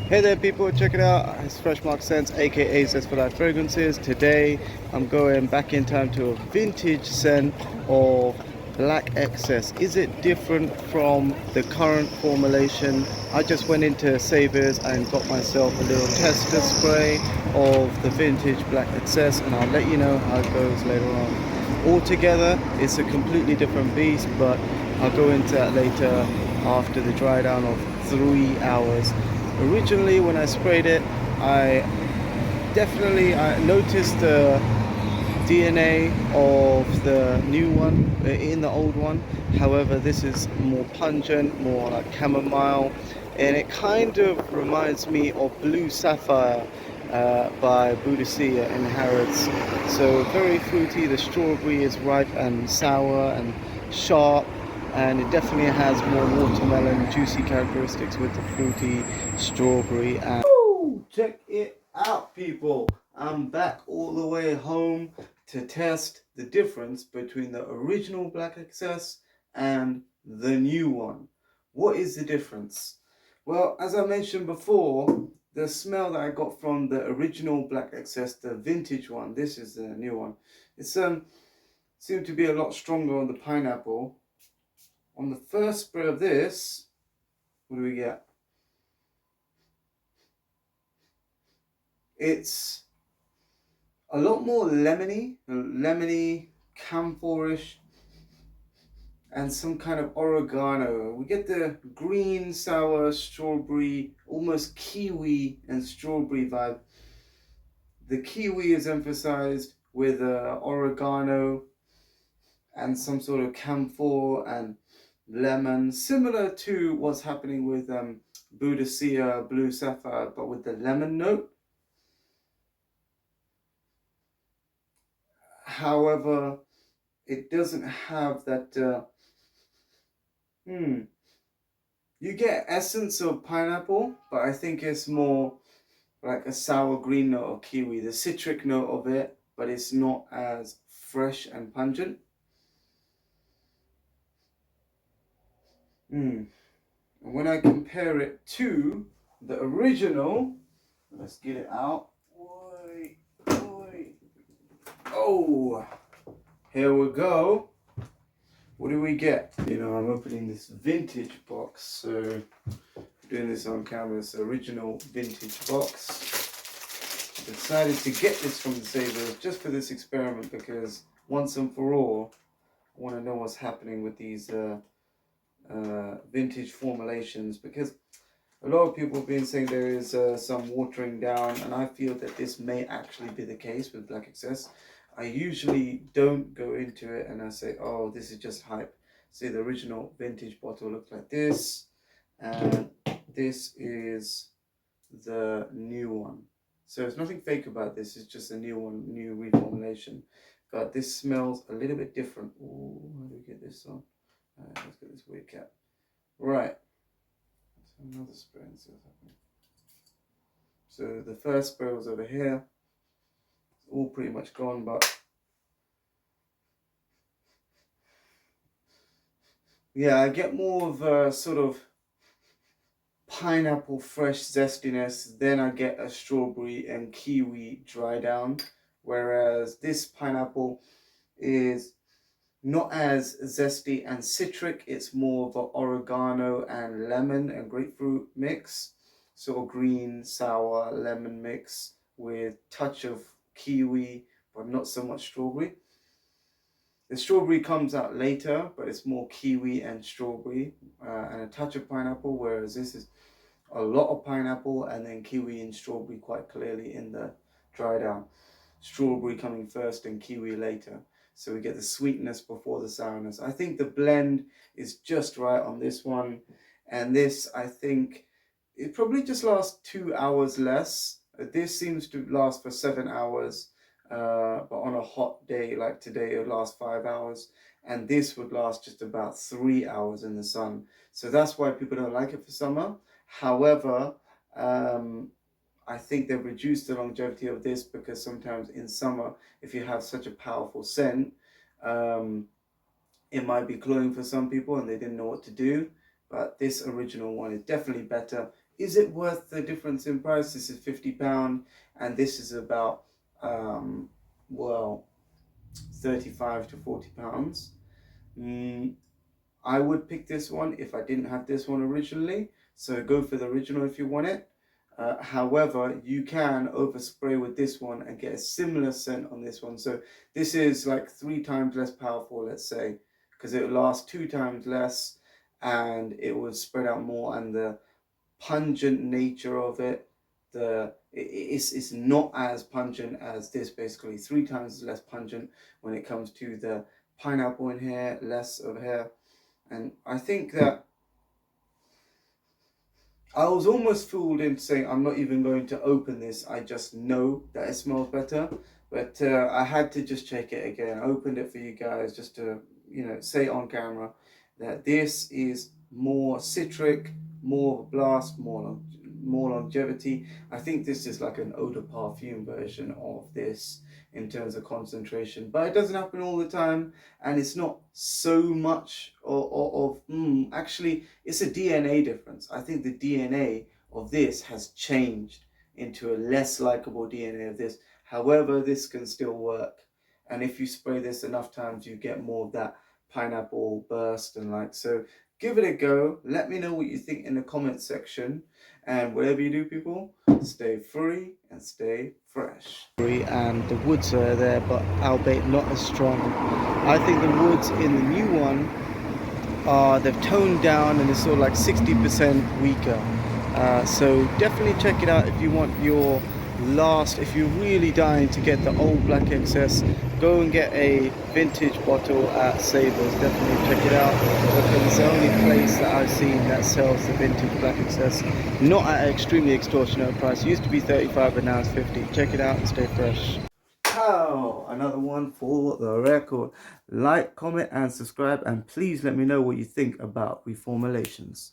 Hey there people, check it out. It's Fresh Mark Scents, aka Zest for Life Fragrances. Today I'm going back in time to a vintage scent of Black Excess. Is it different from the current formulation? I just went into Savers and got myself a little tester spray of the vintage Black Excess, and I'll let you know how it goes later on. Altogether, it's a completely different beast, but I'll go into that later after the dry down of 3 hours. Originally, when I sprayed it, I noticed the DNA of the new one in the old one. However, this is more pungent, more like chamomile, and it kind of reminds me of Blue Sapphire by Boudicca in Harrods. So very fruity. The strawberry is ripe and sour and sharp, and it definitely has more watermelon juicy characteristics with the fruity strawberry. And woo, check it out people, I'm back all the way home to test the difference between the original Black Excess and the new one. What is the difference? Well, as I mentioned before, the smell that I got from the original Black Excess, the vintage one, this is the new one, it's seemed to be a lot stronger on the pineapple. On the first spray of this, what do we get? It's a lot more lemony, camphorish, and some kind of oregano. We get the green, sour, strawberry, almost kiwi and strawberry vibe. The kiwi is emphasized with oregano and some sort of camphor and lemon, similar to what's happening with Boudicca Blue Sapphire, but with the lemon note. However, it doesn't have that. You get essence of pineapple, but I think it's more like a sour green note of kiwi, the citric note of it, but it's not as fresh and pungent. And when I compare it to the original, let's get it out. Oi, oi. Oh, here we go. What do we get? You know, I'm opening this vintage box, so doing this on camera. It's the original vintage box. I decided to get this from the Savers just for this experiment because once and for all, I want to know what's happening with these vintage formulations, because a lot of people have been saying there is some watering down, and I feel that this may actually be the case with Black Excess. I usually don't go into it and I say, oh, this is just hype. See, the original vintage bottle looked like this, and this is the new one. So there's nothing fake about this, it's just a new one, new reformulation. But this smells a little bit different. Ooh, how do we get this on? Let's get this weird cap. Right. Another spray and see what's happening. So the first spray was over here. It's all pretty much gone, but yeah, I get more of a sort of pineapple fresh zestiness, then I get a strawberry and kiwi dry down, whereas this pineapple is not as zesty and citric. It's more of an oregano and lemon and grapefruit mix, sort of green sour lemon mix with touch of kiwi but not so much strawberry. The strawberry comes out later, but it's more kiwi and strawberry and a touch of pineapple, whereas this is a lot of pineapple and then kiwi and strawberry quite clearly in the dry down. Strawberry coming first and kiwi later. So we get the sweetness before the sourness. I think the blend is just right on this one. And this, I think, it probably just lasts 2 hours less. This seems to last for 7 hours. But on a hot day like today, it would last 5 hours. And this would last just about 3 hours in the sun. So that's why people don't like it for summer. However, I think they've reduced the longevity of this because sometimes in summer, if you have such a powerful scent, it might be cloying for some people and they didn't know what to do. But this original one is definitely better. is it worth the difference in price? This is £50 and this is about well, 35 to £40. I would pick this one if I didn't have this one originally, so go for the original if you want it. However, you can overspray with this one and get a similar scent on this one. So this is like 3 times less powerful, let's say, because it will last 2 times less and it will spread out more, and the pungent nature of it, it's not as pungent as this, basically 3 times less pungent when it comes to the pineapple in here, less of hair. And I think that I was almost fooled into saying I'm not even going to open this. I just know that it smells better. But I had to just check it again. I opened it for you guys just to, say on camera that this is more citric, more of a blast, more longevity. I think this is like an eau de parfum version of this in terms of concentration, but it doesn't happen all the time, and it's not so much actually it's a DNA difference. I think the DNA of this has changed into a less likable DNA of this. However, this can still work, and if you spray this enough times you get more of that pineapple burst and like. So give it a go. Let me know what you think in the comment section, and whatever you do, people, stay free and stay fresh. And the woods are there, but albeit not as strong. I think the woods in the new one they've toned down and it's sort of like 60% weaker. So definitely check it out if you want your last, if you're really dying to get the old black excess, go and get a vintage bottle at Savers. Definitely check it out, because it's the only place that I've seen that sells the vintage black excess, not at an extremely extortionate price. It used to be 35 but now it's 50. Check it out and stay fresh. Oh, another one for the record. Like, comment and subscribe, and please let me know what you think about reformulations.